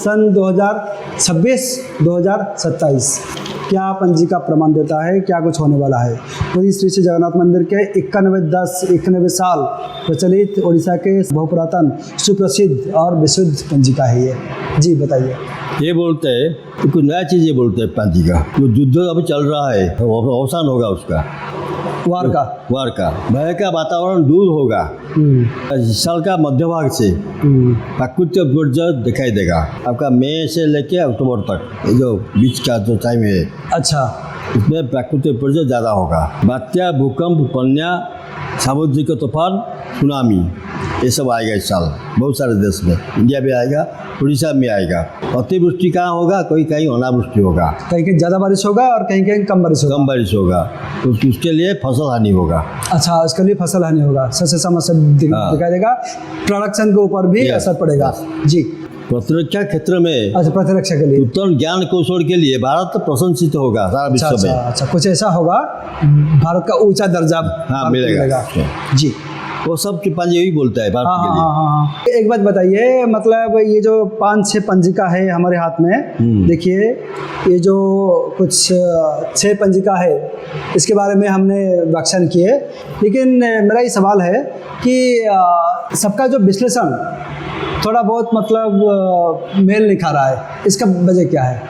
सन 2026-2027 क्या पंजिका प्रमाण देता है, क्या कुछ होने वाला है? पुरी श्री श्री जगन्नाथ मंदिर के 91 साल प्रचलित उड़ीसा के बहुपुरातन सुप्रसिद्ध और विशुद्ध पंजिका है ये। जी बताइए। ये बोलते हैं कुछ नया चीज़, ये बोलते हैं पंजिका जो युद्ध अभी चल रहा है अवसान होगा उसका, वार का भय का वातावरण दूर होगा। इस साल का मध्य भाग से प्राकृतिक विपर्य दिखाई देगा आपका मई से लेके अक्टूबर तक, ये जो बीच का जो टाइम है, अच्छा, इसमें प्राकृतिक विपर्य ज़्यादा होगा। बात्या, भूकंप, बन्या, सामुद्रिक तूफान, सुनामी, ये सब आएगा इस साल बहुत सारे देश में। इंडिया में आएगा, उड़ीसा में आएगा। अतिवृष्टि कहाँ होगा, कोई कहीं अनावृष्टि होगा, कहीं कहीं ज़्यादा बारिश होगा और कहीं कहीं कम बारिश होगा। तो उसके लिए फसल हानि होगा। अच्छा, उसके लिए फसल हानि होगा, सस्य समस्या दिखाई देगा, प्रोडक्शन के ऊपर भी असर पड़ेगा। जी, प्रतिरक्षा क्षेत्र में, अच्छा, प्रतिरक्षा के लिए, उत्तम ज्ञान कौशल के लिए भारत प्रशंसित होगा सारा विश्व में। अच्छा, कुछ ऐसा होगा, भारत का ऊंचा दर्जा मिलेगा। जी, वो सब पंजिका यही बोलता है भारत के लिए। हाँ। एक बात बताइए, मतलब ये जो 5-6 पंजिका है हमारे हाथ में, देखिए ये जो कुछ 6 पंजिका है, इसके बारे में हमने व्याख्यान किए, लेकिन मेरा ये सवाल है कि सबका जो विश्लेषण थोड़ा बहुत मतलब मेल नहीं खा रहा है, इसका वजह क्या है?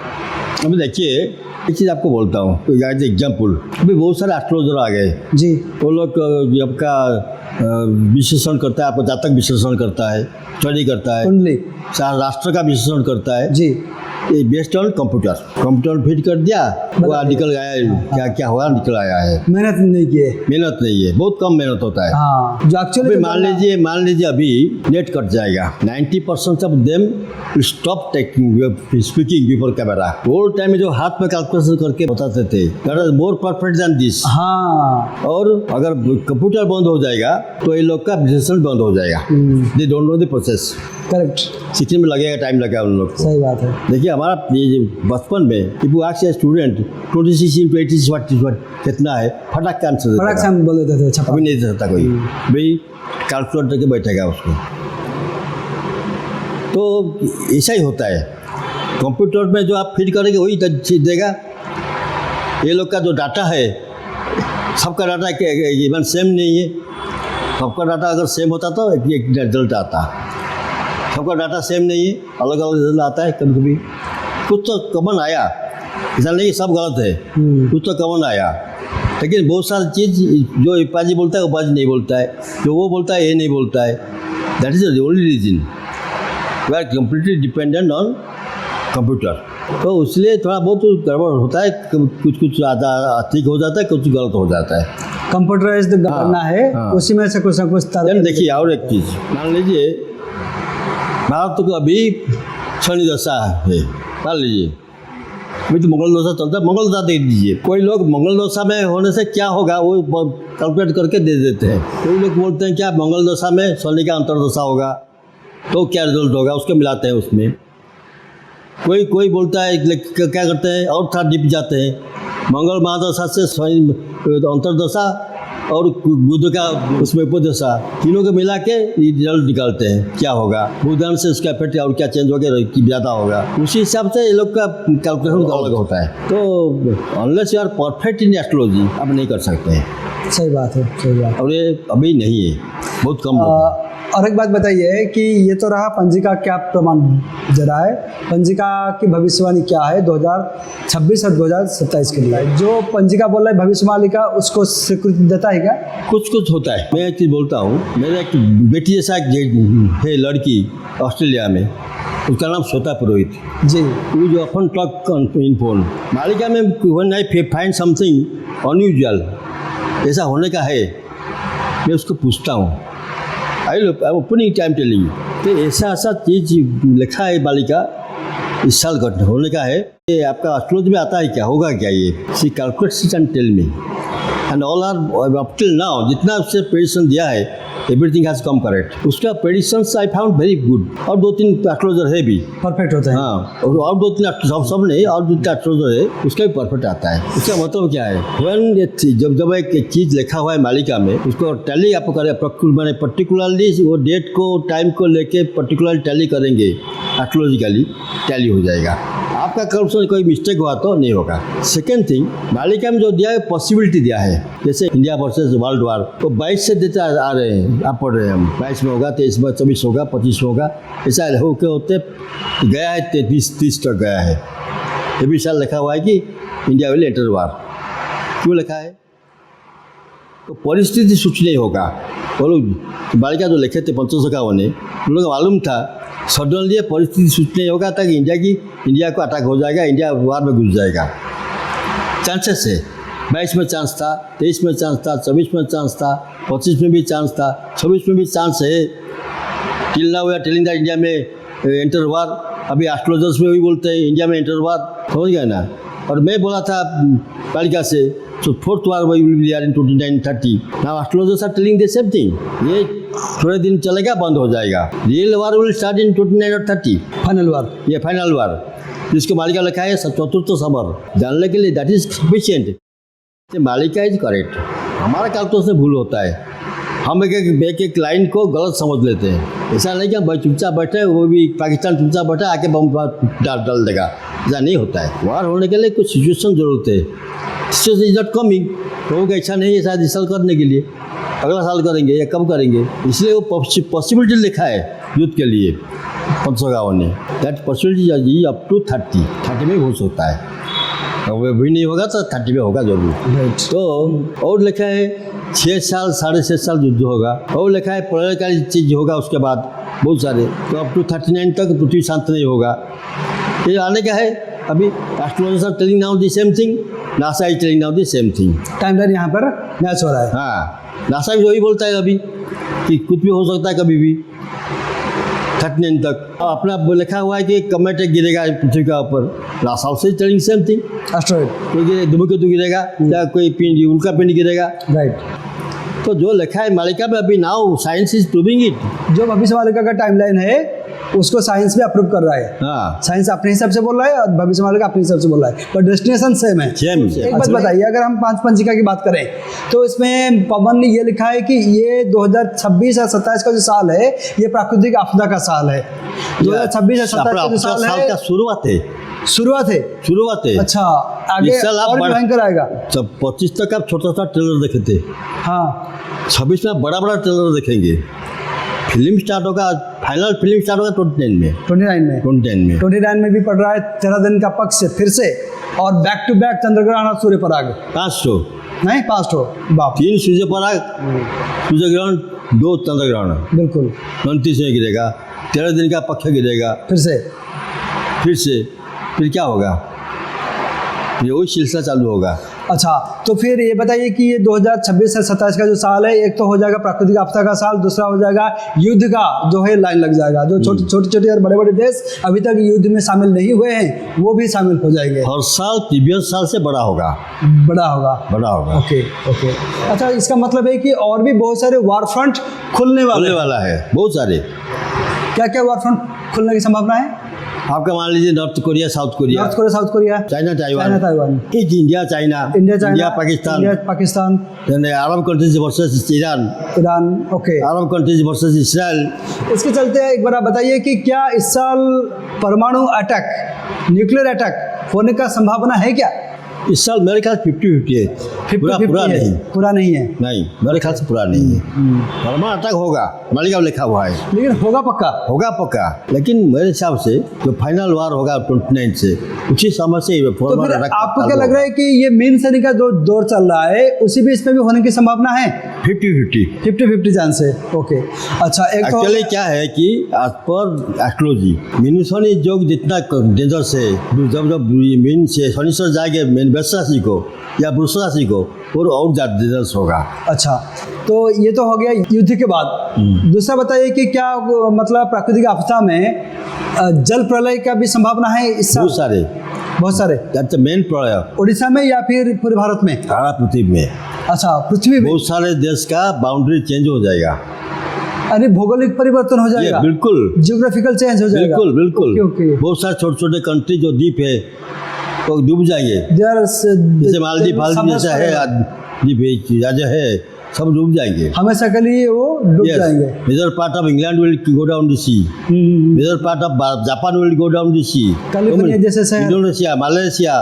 अभी देखिए, एक चीज़ आपको बोलता हूँ, एग्जाम्पल, अभी बहुत सारे एस्ट्रोलॉजर आ गए जी। वो लोग आपका विश्लेषण करता है, आपका जातक विश्लेषण करता है, स्टडी करता है, कुंडली, राष्ट्र का विश्लेषण करता है जी। ये बेस्ड ऑन कंप्यूटर फिट कर दिया, वो निकल गया, क्या हुआ, निकल आया है। मेहनत नहीं है, बहुत कम मेहनत होता है। हाँ, जो एक्चुअली मान लीजिए अभी नेट कट जाएगा, 90% of them stop taking speaking before camera. Old time में जो हाथ में कैलकुलेशन करके बताते थे, that is more perfect than this. हाँ, और अगर कंप्यूटर बंद हो जाएगा तो ये लोग का विश्लेषण बंद हो जाएगा। They don't know the process. Correct, सीखने में लगेगा, टाइम लगेगा उन लोग को। सही बात है। देखिए, हमारा ये बचपन में if you ask a student 26 into 80 what कितना है, फटाक का आंसर बोल देते थे, अभी नहीं दे सकता कोई, भाई कैलकुलेटर के बैठेगा उसको। तो ऐसा ही होता है, कंप्यूटर में जो आप फिट करेंगे वही चीज देगा। ये लोग का जो डाटा है, सबका डाटा इवन सेम नहीं है। सबका डाटा अगर सेम होता तो एक रिजल्ट आता, सबका डाटा सेम नहीं है, अलग अलग रिजल्ट आता है। कभी कभी कुछ तो कॉमन आया, ऐसा नहीं सब गलत है, कुछ तो कॉमन आया। लेकिन बहुत सारी चीज़ जो इपाजी बोलता है उपाजी नहीं बोलता है, जो वो बोलता है ये नहीं बोलता है। That is the only reason we are completely dependent on computer. तो इसलिए थोड़ा बहुत गड़बड़ होता है, कुछ ज़्यादा ठीक हो जाता है, कुछ गलत हो जाता है। कंप्यूटराइज्ड करना है, उसी में से कुछ ना कुछ। देखिए, और एक चीज़ मान लीजिए, भारत को अभी शनि दशा है, मान लीजिए अभी तो मंगल दशा चलता है, मंगल दशा दे दीजिए। कोई लोग मंगल दशा में होने से क्या होगा वो कैलकुलेट करके दे देते हैं। कोई लोग बोलते हैं क्या मंगल दशा में शनि का अंतर्दशा होगा तो क्या रिजल्ट होगा, उसको मिलाते हैं उसमें। कोई बोलता है क्या करते हैं और थोड़ा डिप जाते हैं, मंगल महादशा से शनि अंतर्दशा और बुध का उसमें उपदशा, तीनों को मिला के रिजल्ट निकालते हैं क्या होगा, बुधन से उसका इफेक्ट और क्या चेंज होगा, ज़्यादा होगा। उसी हिसाब से ये लोग का कैलकुलेशन अलग होता है। तो unless you are perfect in astrology आप नहीं कर सकते हैं। सही बात है। और ये अभी नहीं है, बहुत कम लोग। और एक बात बताइए कि ये तो रहा पंजिका क्या प्रमाण दे रहा है, पंजिका की भविष्यवाणी क्या है 2026 और 2027 के लिए? जो पंजिका बोल रहा है भविष्यवाणी का, उसको स्वीकृति देता है क्या? कुछ होता है। मैं एक चीज़ बोलता हूँ, मेरा एक बेटी जैसा है लड़की ऑस्ट्रेलिया में, उसका नाम श्वेता पुरोहित जी। वो जो अपन टॉक इन फोन मालिका में one I find something unusual, ऐसा होने का है, मैं उसको पूछता हूँ, आई ओपनिंग टाइम टेलिंग, तो ऐसा चीज़ लिखा है बालिका इस साल घटना होने का है। ये आपका एस्ट्रोलॉजी में आता है क्या, होगा क्या ये? See calculates and tell me and all are up till now जितना उससे प्रेडिक्शन दिया है एवरीथिंग हैज कम करेक्ट। उसका predictions I found very good. और 2-3 एस्ट्रोलॉजर है भी परफेक्ट होते हैं। हाँ, और 2-3 सब नहीं, और 2-3 एस्ट्रोलॉजर है, उसका भी परफेक्ट आता है। उसका मतलब क्या है, व्हेन जब एक चीज़ लिखा हुआ है मालिका में, उसको टैली आप करें, मैंने पर्टिकुलरली वो डेट को टाइम को लेके पर्टिकुलर टैली करेंगे, एस्ट्रोलॉजिकली टैली हो जाएगा। आपका कर्म से कोई मिस्टेक हुआ तो नहीं होगा। सेकेंड थिंग, मालिका में जो दिया है पॉसिबिलिटी दिया है, जैसे इंडिया वर्सेस वर्ल्ड वार, तो 22 से देते आ रहे हैं, आप पढ़ रहे हैं हम, 22 में होगा, 23 में, 24 होगा, 25 में होगा, ऐसा होके होते गया है, 30 तक गया है। ये भी साल लिखा हुआ है कि इंडिया विल एंटर वार। क्यों लिखा है? तो परिस्थिति सूच नहीं होगा। वो लोग बालिका जो लिखे थे 1551 में, उन लोगों को मालूम था सडनली परिस्थिति सूच नहीं होगा तक इंडिया को अटैक हो जाएगा, इंडिया वार में घुस जाएगा। चांसेस है, 22 में चांस था, 23 में चांस था, 24 में चांस था, 25 में भी चांस था, 26 में भी चांस है। Till now we are telling that India में एंटर वार। अभी एस्ट्रोलॉजर्स में भी बोलते हैं इंडिया में एंटर वार, समझ गए ना। और मैं बोला था बालिका से, so fourth war will be there in 2930. Now astrologers are telling the same thing. ये थोड़े दिन चलेगा, बंद हो जाएगा। Real war will start in 29 or 30. Final वार। ये फाइनल वार, जिसको मालिका लिखा है 4th समर। जानने के लिए दैट इज सफिशिएंट। मालिका इज करेक्ट। हमारा काल से भूल होता है, हम एक लाइन को गलत समझ लेते हैं। ऐसा नहीं कि हम चुपचाप बैठे, वो भी पाकिस्तान चुपचाप बैठा आके बम डाल देगा, ऐसा नहीं होता है। वार होने के लिए कुछ सिचुएशन जरूरत है। सिचुएशन इज नॉट कमिंग, तो वो इच्छा नहीं है शायद इस साल करने के लिए, अगला साल करेंगे या कब करेंगे, इसलिए वो पॉसिबिलिटी लिखा है युद्ध के लिए 1551 ने। That possibility is up to 30 में घोष होता है। अब भी नहीं होगा तो 30 में होगा जरूर। तो और लिखा है 6 साल 6.5 साल युद्ध होगा, और लिखा है प्रलयकारी चीज होगा उसके बाद बहुत सारे, तो अप टू 39 तक पृथ्वी शांत नहीं होगा। ये आने का है। अभी astrologers are telling now the same thing, NASA is telling now the same thing. Timeline यहाँ पर मैच हो रहा है। हाँ, नासा भी वही बोलता है अभी कि कुछ भी हो सकता है कभी भी 39 तक। अपना लिखा हुआ है कि कमेट गिरेगा पृथ्वी का ऊपर, नासा से टेलिंग सेम थिंग। एस्ट्रॉइड कोई धूमकेतु गिरेगा या कोई पिंड, उल्का पिंड गिरेगा। राइट। तो जो लिखा है मालिका में अभी now science is proving it. जो भविष्य मालिका का टाइमलाइन है उसको साइंस भी अप्रूव कर रहा है। हाँ, साइंस अपने हिसाब से बोल रहा है और भविष्य मालिका अपने हिसाब से बोल रहा है, पर डेस्टिनेशन सेम है। एक बात बताइए, अगर हम 5 पंजिका की बात करें तो इसमें पवन ने ये लिखा है कि ये 2026 या 27 का जो साल है ये प्राकृतिक आपदा का साल है। 2026 या 27 का जो साल है शुरुआत है। अच्छा, आगे और भी भयंकर आएगा। 25 तक आप छोटा सा ट्रेलर देखे थे, हाँ 26 में बड़ा बड़ा ट्रेलर देखेंगे। फिल्म स्टार्ट होगा, फाइनल फिल्म स्टार्ट होगा 29 में भी पड़ रहा है 13 दिन का पक्ष से फिर से, और बैक टू बैक चंद्रग्रहण और सूर्य पराग 5 ठो नहीं 5 ठो बाप 3 सूर्य पराग, सूर्य ग्रहण, 2 चंद्रग्रहण, बिल्कुल 29 में गिरेगा, 13 दिन का पक्ष गिरेगा, फिर क्या होगा, ये वही सिलसिला चालू होगा। अच्छा, तो फिर ये बताइए कि ये 2026 से 27 का जो साल है, एक तो हो जाएगा प्राकृतिक आपदा का साल, दूसरा हो जाएगा युद्ध का जो है लाइन लग जाएगा। जो छोटे और बड़े बड़े देश अभी तक युद्ध में शामिल नहीं हुए हैं वो भी शामिल हो जाएंगे। हर साल प्रीवियस साल से बड़ा होगा। ओके। अच्छा, इसका मतलब है कि और भी बहुत सारे वार फ्रंट खुलने वाला है। बहुत सारे। क्या क्या वार फ्रंट खुलने की संभावना है आपका? मान लीजिए north Korea, south Korea, China, Taiwan, India, China, Pakistan, अरब कंट्रीज वर्सेस ईरान, ओके, अरब कंट्रीज वर्सेस इस्राइल। इसके चलते एक बार आप बताइए कि क्या इस साल परमाणु अटैक, न्यूक्लियर अटैक होने का संभावना है क्या? इस साल मेरे ख्याल 50-50 है। पूरा नहीं है। नहीं, मेरे ख्याल से पूरा नहीं है। परमाणु अटैक होगा, मालिका में लिखा हुआ है, लेकिन होगा पक्का। लेकिन मेरे हिसाब से जो फाइनल वार होगा 29 से, उसी समय से परमाणु अटैक। आपको क्या लग रहा है कि ये मेन सैनिक का जो दौर चल रहा है उसी भी इसमें भी होने की संभावना है? 50-50 चांस है। ओके। अच्छा, एक एक्चुअली क्या है कि एज पर एस्ट्रोलॉजी मीन योग जितना डेंजरस है, जब मीन से शनिश्चर जाएंगे मेन वृष राशि को या वृष राशि को, और ज्यादा डेंजरस होगा। अच्छा, तो ये तो हो गया युद्ध के बाद। दूसरा बताइए कि क्या मतलब प्राकृतिक आपदा में जल प्रलय का भी संभावना है इस साल? बहुत सारे। दैट्स द मेन प्रलय। उड़ीसा में या फिर पूरे भारत में? सारा पृथ्वी में। अच्छा, पृथ्वी में, बहुत सारे देश का बाउंड्री चेंज हो जाएगा। यानी भौगोलिक परिवर्तन हो ये जाएगा, बिल्कुल जियोग्राफिकल चेंज हो जाएगा। बिल्कुल बिल्कुल। Okay okay. बहुत सारे छोटे छोटे कंट्री जो द्वीप है वो डूब जाएंगे। जैसे मालदीव जैसा है द्वीप है, सब डूब जाएंगे। हमेशा के लिए वो डूब जाएंगे। Major part of England will go down the sea, major part of Japan will go down the sea, California जैसे शहर, इंडोनेशिया, मलेशिया,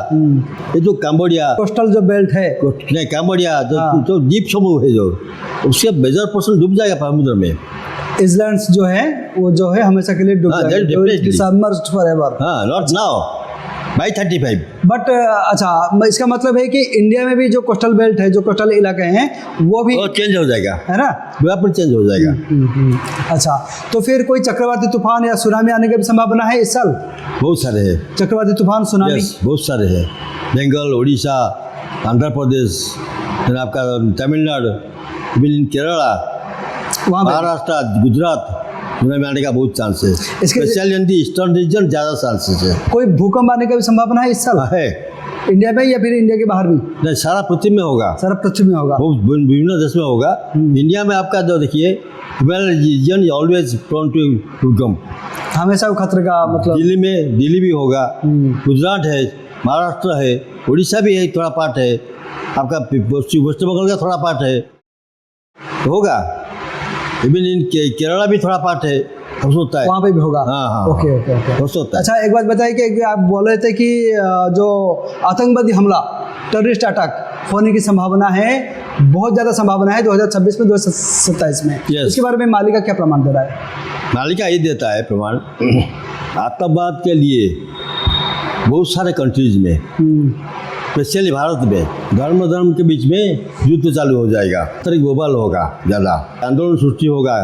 ये जो कंबोडिया, कोस्टल जो बेल्ट है, नहीं कंबोडिया जो द्वीप समूह है जो, उसके मेजर पोर्शन डूब जाएगा समुद्र में। आइलैंड्स जो है वो जो है हमेशा के लिए डूब जाएंगे, सबमर्ज्ड फॉरएवर। हाँ, नॉट नाउ बाई 35। बट अच्छा, इसका मतलब है कि इंडिया में भी जो कोस्टल बेल्ट है, जो कोस्टल इलाके हैं, वो भी चेंज हो जाएगा, है ना, वापस चेंज हो जाएगा। अच्छा, तो फिर कोई चक्रवाती तूफान या सुनामी आने की भी संभावना है इस साल? बहुत सारे हैं चक्रवाती तूफान, सुनामी। बहुत सारे हैं। बंगाल, उड़ीसा, आंध्र प्रदेश, फिर आपका तमिलनाडु, केरला, महाराष्ट्र, गुजरात, सुनामी आने का बहुत चांस है। Specially in the eastern region ज़्यादा चांसेस है। कोई भूकंप आने का भी संभावना है इस साल? है इंडिया में या फिर इंडिया के बाहर भी? नहीं, सारा पृथ्वी में होगा, सारा पृथ्वी में होगा, बहुत विभिन्न देश में होगा। इंडिया में आपका जो देखिए, रीजन ऑलवेज प्रोन टू भूकंप, हमेशा वो खतरे का मतलब। दिल्ली भी होगा, गुजरात है, महाराष्ट्र है, उड़ीसा भी है, थोड़ा पार्ट है, आपका वेस्ट बंगाल का थोड़ा पार्ट है, होगा। इवन इन केरला भी थोड़ा पार्ट है, हो सकता है वहाँ पे भी होगा। हाँ, ओके ओके ओके, हो सकता है। अच्छा, एक बात बताइए कि आप बोल रहे थे कि जो आतंकवादी हमला, टेररिस्ट अटैक होने की संभावना है, बहुत ज़्यादा संभावना है 2026 में, 2027 में। इसके बारे में माली का क्या प्रमाण दे रहा है? माली का ये देता है प्रमाण, आतंकवाद के लिए बहुत सारे कंट्रीज में, स्पेशली भारत में, धर्म के बीच में युद्ध चालू हो जाएगा। ग्लोबल होगा, ज़्यादा आंदोलन सृष्टि होगा,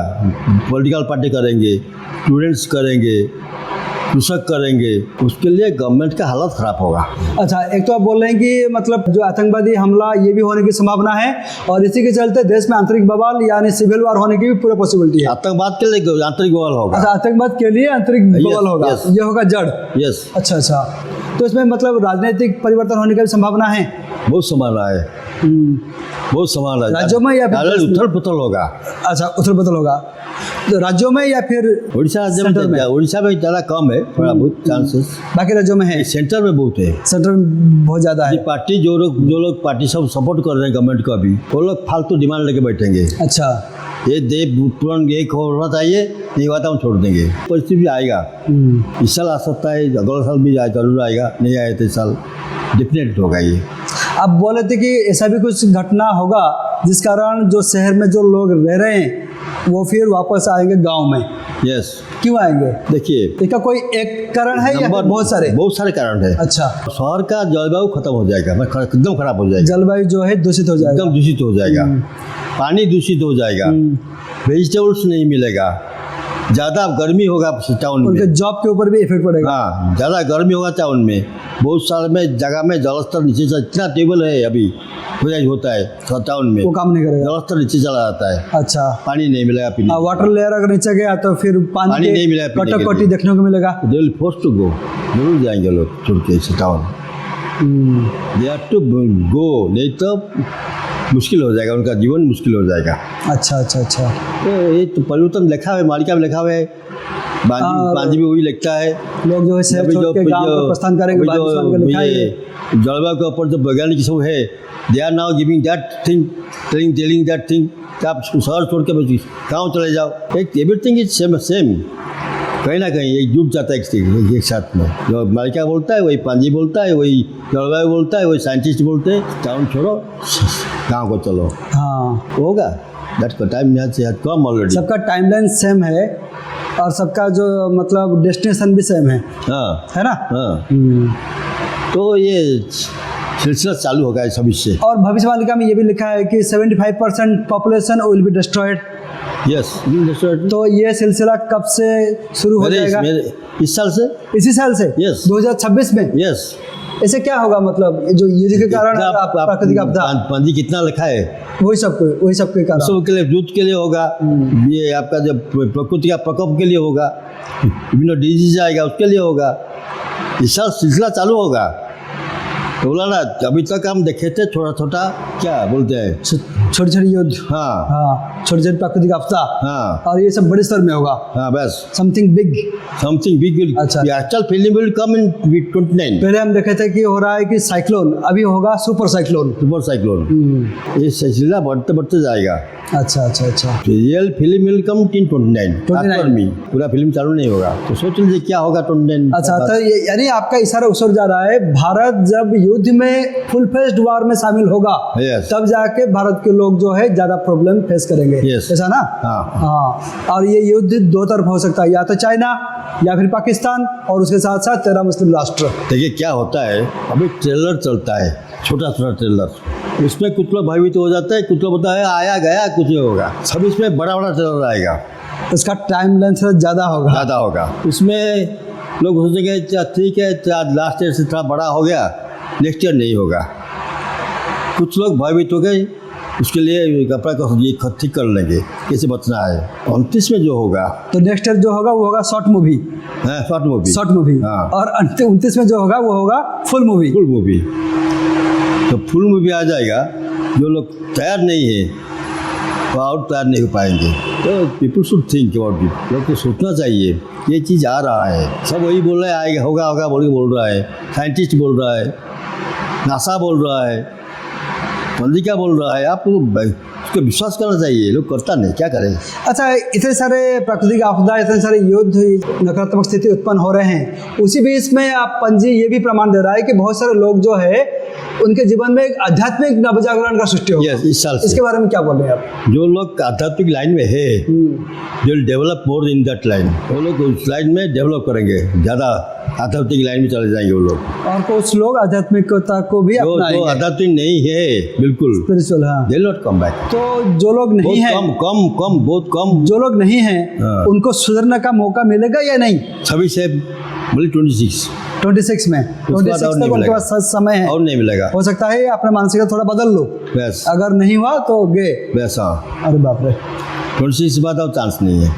पॉलिटिकल पार्टी करेंगे, स्टूडेंट्स करेंगे, कृषक करेंगे, उसके लिए गवर्नमेंट का हालत ख़राब होगा। अच्छा, एक तो आप बोल रहे हैं कि मतलब जो आतंकवादी हमला ये भी होने की संभावना है, और इसी के चलते देश में आंतरिक बवाल यानी सिविल वार होने की भी पूरी पॉसिबिलिटी है। आतंकवाद के लिए आंतरिक बवाल होगा। अच्छा, आतंकवाद के लिए आंतरिक बवाल होगा, ये होगा जड़। यस। अच्छा अच्छा, तो इसमें मतलब राजनीतिक परिवर्तन होने की भी संभावना है? बहुत संभावना है, बहुत संभावना है। राज्यों में या फिर उथल पुथल होगा? अच्छा, उथल पुथल होगा तो राज्यों में या फिर उड़ीसा राज्य में? उड़ीसा में ज़्यादा कम है, थोड़ा बहुत चांसेस, बाकी राज्यों में है। सेंटर में बहुत है, सेंटर में बहुत ज़्यादा है। पार्टी जो लोग पार्टी सब सपोर्ट कर रहे हैं गवर्नमेंट को, अभी वो लोग फालतू डिमांड लेके बैठेंगे। अच्छा, ये तुरंत एक होना चाहिए, नहीं हुआ तो हम छोड़ देंगे। परिस्थिति आएगा, इस साल आ सकता है, अगला साल भी जरूर आएगा, नहीं आए तो इस साल डेफिनेट होगा। ये आप बोले थे कि ऐसा भी कुछ घटना होगा जिस कारण जो शहर में जो लोग रह रहे हैं वो फिर वापस आएंगे गांव में। यस। क्यों आएंगे? देखिए, इसका कोई एक कारण है या बहुत सारे कारण है? अच्छा, शहर का जलवायु खत्म हो जाएगा, एकदम खराब हो जाएगा, जलवायु जो है दूषित हो जाएगा, एकदम दूषित हो जाएगा, पानी दूषित हो जाएगा, वेजिटेबल्स नहीं मिलेगा, ज़्यादा गर्मी होगा टाउन में, उनके जॉब के ऊपर भी इफेक्ट पड़ेगा। हाँ, ज़्यादा गर्मी होगा टाउन में, बहुत सारे में जगह में जलस्तर नीचे से, इतना टेबल है अभी होता है टाउन में, वो काम नहीं करेगा, जलस्तर नीचे चला जाता है। अच्छा, पानी नहीं मिलेगा पीने, वाटर लेयर अगर नीचे गया तो फिर पानी नहीं मिलेगा, कटौती देखने को मिलेगा। They will force to go, जरूर जाएंगे लोग छोड़ के इस town, they have to go, नहीं तो मुश्किल हो जाएगा, उनका जीवन मुश्किल हो जाएगा। अच्छा अच्छा अच्छा, तो ये तो परिवर्तन लिखा है, मालिका में लिखा हुआ है, बांजी में वही लिखता है, लोग जो है शहर छोड़ के गांव को प्रस्थान करेंगे, जलवायु के ऊपर जो वैज्ञानिक सब है, they are now giving that thing, telling that thing, आप शहर छोड़ के गाँव चले जाओ, एवरीथिंग इज सेम, कहीं ना कहीं एक जुट जाता है एक साथ में। जो मालिका बोलता है वही पांजी बोलता है, वही जलवायु बोलता है, वही साइंटिस्ट बोलते हैं, टाउन छोड़ो गाँव को चलो। हाँ, होगा, दैट टाइम कम ऑलरेडी, सबका टाइमलाइन सेम है और सबका जो मतलब डेस्टिनेशन भी सेम है। हाँ, है ना? हाँ। तो ये सिलसिला चालू होगा इस भविष्य। और भविष्यवाणी में ये भी लिखा है कि 75% population will be destroyed. Yes, तो ये सिलसिला कब से शुरू हो जाएगा? इस साल से, इसी साल से। यस, 2026 में। यस। ऐसे क्या होगा, मतलब जो युद्ध के कारण प्राकृतिक आपदा, पांजी कितना लिखा है, वही सबके कारण, सबके लिए, युद्ध के लिए होगा, ये आपका जब प्रकृति का प्रकोप के लिए होगा, विभिन्न डिजीज आएगा उसके लिए होगा, इस साल सिलसिला चालू होगा। तो बोला ना अभी तक हम देखे थे छोटा छोटा क्या बोलते हैं छोटे छोटे युद्ध, हाँ हाँ, छोटे छोटे प्राकृतिक आपदा, हाँ और ये सब बड़े स्तर में होगा, हाँ बस something big. Something big will अच्छा। एक्चुअल फिल्म विल कम इन 29 पहले हम देखे थे कि हो रहा है कि साइक्लोन, अभी होगा सुपर साइक्लोन। Super cyclone. ये सिलसिला बढ़ते बढ़ते जाएगा। अच्छा अच्छा अच्छा। Real film will come in 29 after me, पूरा फिल्म चालू नहीं होगा तो सोच लीजिए क्या होगा 29। अच्छा, तो यानी आपका इशारा उस ओर जा रहा है, भारत जब युद्ध में फुल फेस्ड वार में शामिल होगा Yes. तब जाके भारत के लोग जो है ज्यादा प्रॉब्लम फेस करेंगे, Yes. ऐसा ना? हाँ। हाँ, और ये युद्ध दो तरफ हो सकता है, या तो चाइना या फिर पाकिस्तान, और उसके साथ साथ 13 मुस्लिम राष्ट्र। देखिए क्या होता है, अभी ट्रेलर चलता है, छोटा छोटा ट्रेलर, इसमें कुछ लोग भयभीत हो जाता है, कुछ लोग बोलता है आया गया कुछ नहीं होगा। सब इसमें बड़ा बड़ा ट्रेलर आएगा, इसका टाइम लेंथ ज़्यादा होगा। ज़्यादा होगा। उसमें लोग सोचेंगे ठीक है लास्ट ईयर से थोड़ा बड़ा हो गया, नेक्स्ट ईयर नहीं होगा। कुछ लोग भयभीत हो गए, उसके लिए कपड़ा को ये ठीक कर लेंगे कैसे बचना है। 29 में जो होगा तो नेक्स्ट ईयर जो होगा वो होगा शॉर्ट मूवी, है शॉर्ट मूवी, शॉर्ट मूवी। हाँ। और 29 में जो होगा वो होगा फुल मूवी। Full movie. तो फुल मूवी आ जाएगा, जो लोग तैयार नहीं है वो और तैयार नहीं हो पाएंगे। तो people should think about it, लोग को सोचना चाहिए ये चीज़ आ रहा है। सब वही बोल रहे हैं आएगा होगा होगा बोल रहा है, साइंटिस्ट बोल रहा है, नासा बोल रहा है, पत्रिका बोल रहा है, आपको उसको विश्वास करना चाहिए। लोग करता नहीं, क्या करें। अच्छा, इतने सारे प्राकृतिक आपदा, इतने सारे युद्ध, नकारात्मक स्थिति उत्पन्न हो रहे हैं, उसी बीच में आप पंजी ये भी प्रमाण दे रहा है कि बहुत सारे लोग जो है उनके जीवन में एक आध्यात्मिक नवजागरण का सृष्टि होगा। Yes, इस साल से। इसके बारे में क्या बोल रहे हैं आप? जो लोग आध्यात्मिक लाइन में है, जो develop more in that line, वो लोग उस लाइन में डेवलप करेंगे, ज़्यादा आध्यात्मिक लाइन में चले जाएंगे वो लोग। और कुछ लोग आध्यात्मिकता को भी जो अपनाएंगे, आध्यात्मिक नहीं है बिल्कुल, स्पिरिचुअल, हाँ, दे नॉट कम बैक। तो जो लोग नहीं बहुत हैं, बहुत कम जो लोग नहीं हैं हाँ। उनको सुधरने का मौका मिलेगा या नहीं? 26 से बोले 26 में 26 और तक नहीं उनके मिलेगा। पास समय है, और नहीं मिलेगा। हो सकता है अपना मानसिकता थोड़ा बदल लो, बस अगर नहीं हुआ तो गए। वैसा अरे बाप रे। 26 के बाद और चांस नहीं है।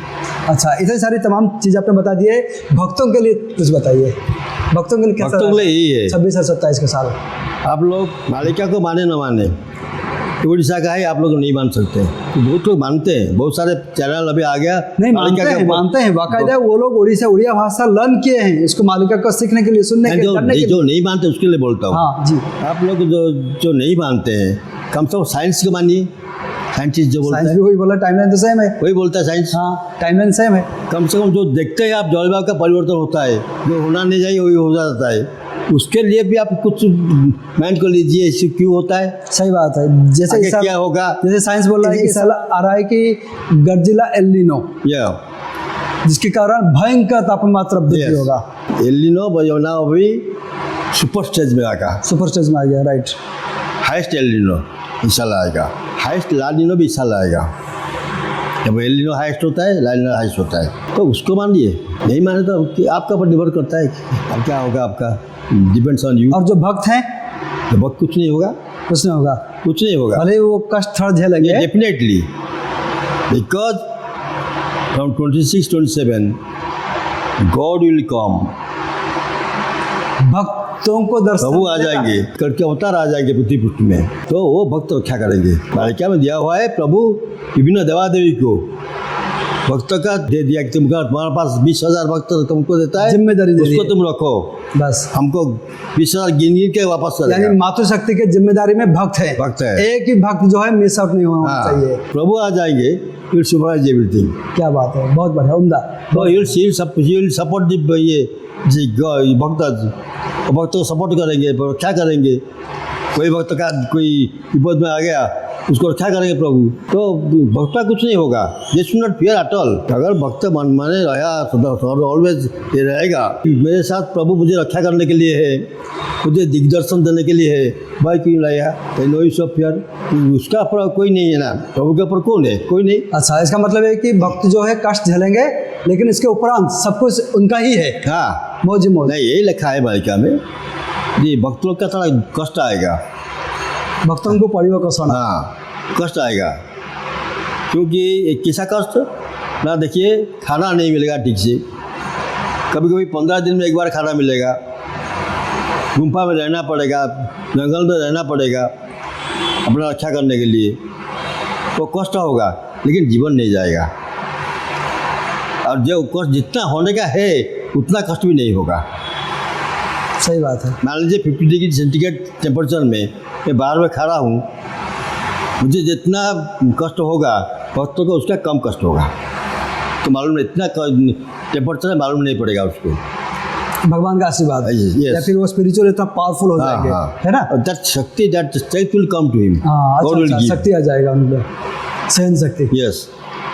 अच्छा, इतनी सारी तमाम चीज़ आपने बता दी है, भक्तों के लिए कुछ बताइए। भक्तों के लिए कैसा? भक्तों के लिए यही है 26 और 27 के साल। आप लोग मालिका को माने न माने, तो उड़ीसा का है, आप लोग नहीं मान सकते। तो बहुत लोग मानते हैं, बहुत सारे चैनल अभी आ गया नहीं, मानते हैं बाकायदा वो लोग उड़िया भाषा लर्न किए हैं, इसको मालिका को सीखने के लिए, सुनने के लिए, करने के लिए। जो नहीं मानते उसके लिए बोलता हूँ। हाँ जी। आप लोग जो नहीं मानते हैं, कम से कम साइंस को मानिए। साइंटिस्ट जो बोलता साइंस है भी वही बोला, टाइमलाइन तो सेम है। वही बोलता है साइंस। हाँ, टाइमलाइन सेम है। कम से कम जो देखते हैं आप, जलवायु का परिवर्तन होता है, जो होना नहीं चाहिए वही हो जाता है, उसके लिए भी आप कुछ माइंड कर लीजिए इसे क्यों होता है। सही बात है। जैसे आगे इस साल- क्या होगा, जैसे साइंस बोल रहा है कि इस साल आ रहा है कि गर्जिला एल नीनो, या जिसके कारण भयंकर तापमात्रा वृद्धि होगा। एल नीनो बजना अभी सुपर स्टेज में आएगा, सुपर स्टेज में आ गया, राइट। हाइस्ट एल नीनो इस साल आएगा, हाइस्ट ला नीनो भी इस साल आएगा। जब एल नीनो हाइस्ट होता है, ला नीनो हाइस्ट होता है, तो उसको मान लिए। नहीं माने तो आपका पर निर्भर करता है अब क्या होगा, आपका डिपेंड्स ऑन यू। और जो भक्त हैं, तो बहुत कुछ नहीं होगा, कुछ नहीं होगा, कुछ नहीं होगा। भले वो कष्ट थोड़ा झेलेंगे। Definitely, because from 26-27 God will come, भक्तों को दर्शन प्रभु आ जाएंगे, करके अवतार आ जाएंगे पृथ्वी पृष्ठ में, तो वो भक्त रक्षा करेंगे। मालिका में दिया हुआ है, प्रभु विभिन्न देवा देवी को भक्त का दे दिया कि तुम्हारे पास 20,000 भक्त तुमको देता है, जिम्मेदारी दे दी उसको है। तुम रखो, बस। हमको 20,000 गिन गिन के वापस यानी करेगा। मातृशक्ति के जिम्मेदारी में भक्त है, भक्त है। एक ही भक्त जो है मिस आउट नहीं होना हाँ, चाहिए। प्रभु आ जाएंगे, विल सुपरवाइज एवरीथिंग। क्या बात है, बहुत बढ़िया, उम्दा। तो विल सपोर्ट ये भक्त को सपोर्ट करेंगे, रक्षा करेंगे। कोई भक्त का कोई विपद में आ गया, उसको रक्षा करेंगे प्रभु, तो भक्त का कुछ नहीं होगा। They should not fear at all. अगर भक्त मन माने रहा, ऑलवेज ये रहेगा कि मेरे साथ प्रभु मुझे रक्षा करने के लिए है, मुझे दिग्दर्शन देने के लिए है, भाई क्यों लाया, नो यू सब फियर। उसका ऊपर कोई नहीं है ना, प्रभु के ऊपर कौन है, कोई नहीं। अच्छा, इसका मतलब है कि भक्त जो है कष्ट झेलेंगे, लेकिन इसके उपरांत सब कुछ उनका ही है। हाँ, मौज मौज। नहीं यही लिखा है मालिका में जी, भक्त लोग का थोड़ा कष्ट आएगा, भक्तों को पड़ियों को सुना। हाँ कष्ट आएगा, क्योंकि एक कैसा कष्ट ना, देखिए खाना नहीं मिलेगा ठीक से, कभी कभी 15 दिन में एक बार खाना मिलेगा, गुम्फा में रहना पड़ेगा, जंगल में रहना पड़ेगा अपना रक्षा करने के लिए, तो कष्ट होगा लेकिन जीवन नहीं जाएगा। और जो कष्ट जितना होने का है उतना कष्ट भी नहीं होगा। सही बात है। मान लीजिए 50 डिग्री सेंटीग्रेड टेम्परेचर में मैं बाहर में खड़ा हूँ, मुझे जितना कष्ट होगा भक्तों को उसका कम कष्ट होगा। तो मालूम नहीं इतना टेम्परेचर मालूम नहीं पड़ेगा उसको। भगवान का आशीर्वाद Yes. या फिर वो स्पिरिचुअल इतना पावरफुल हो जाएंगे, है ना। That shakti, that strength will come to him. हाँ, गॉड विल अच्छा, गिव। शक्ति आ जाएगा उनमें, सहन शक्ति। यस,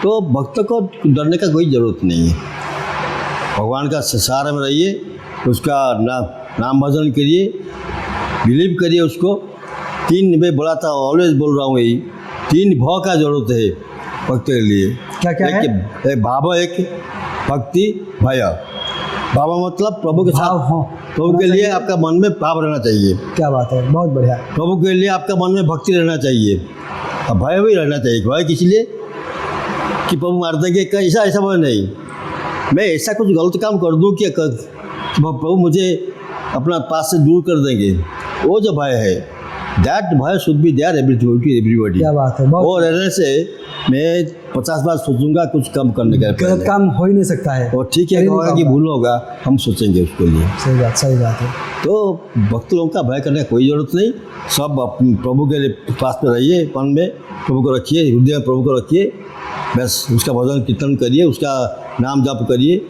तो भक्त को डरने का कोई ज़रूरत नहीं है। भगवान का सहारे में रहिए, उसका नाम भजन करिए, बिलीव करिए उसको। 3 मैं बोला था, ऑलवेज बोल रहा हूँ यही, 3 भाव का जरूरत है भक्त के लिए। क्या क्या है? एक भाव, एक भक्ति, भय। भाव मतलब प्रभु के भाव, साथ, हाँ, प्रभु के लिए आपका मन में भाव रहना चाहिए। क्या बात है, बहुत बढ़िया। प्रभु के लिए आपका मन में भक्ति रहना चाहिए और भय भी रहना चाहिए। भय किस लिए कि प्रभु मार देंगे, ऐसा भय नहीं, मैं ऐसा कुछ गलत काम कर दूं कि प्रभु मुझे अपना पास से दूर कर देंगे, वो जो भय है, दैट भय शुड बी देयर एवरीबॉडी। क्या बात है, वो रहने से मैं 50 बार सोचूंगा कुछ कम करने का, गलत काम हो ही नहीं सकता है। और ठीक है होगा कि भूल होगा, हम सोचेंगे उसके लिए। सही बात है। तो भक्त लोगों का भय करने की कोई ज़रूरत नहीं। सब प्रभु के पास में रहिए, मन में प्रभु को रखिए, हृदय में प्रभु को रखिए, बस उसका भजन कीर्तन करिए, उसका नाम जप करिए,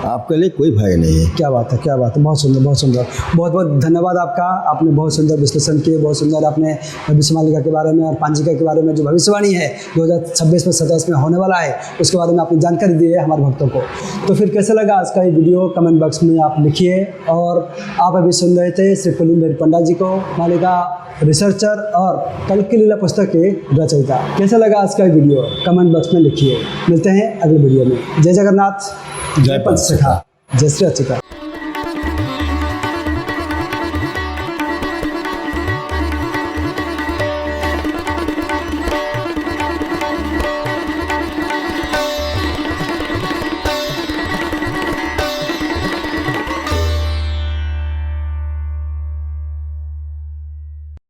आपके लिए कोई भय नहीं है। क्या बात है, क्या बात है, बहुत सुंदर, बहुत सुंदर। बहुत बहुत धन्यवाद आपका। आपने बहुत सुंदर विश्लेषण किए, बहुत सुंदर आपने भविष्यमालिका के बारे में और पांजिका के बारे में, जो भविष्यवाणी है 2026 में 27 में होने वाला है, उसके बारे में आपने जानकारी दी है हमारे भक्तों को। तो फिर कैसा लगा आज का ये वीडियो, कमेंट बॉक्स में आप लिखिए। और आप अभी सुन रहे थे श्री पुलिंदर पंडा जी को, मालिका रिसर्चर और कल की लीला पुस्तक के रचयिता। कैसा लगा आज का वीडियो, कमेंट बॉक्स में लिखिए। मिलते हैं अगले वीडियो में। जय जगन्नाथ, जय पंचसखा, जय श्री अच्युता।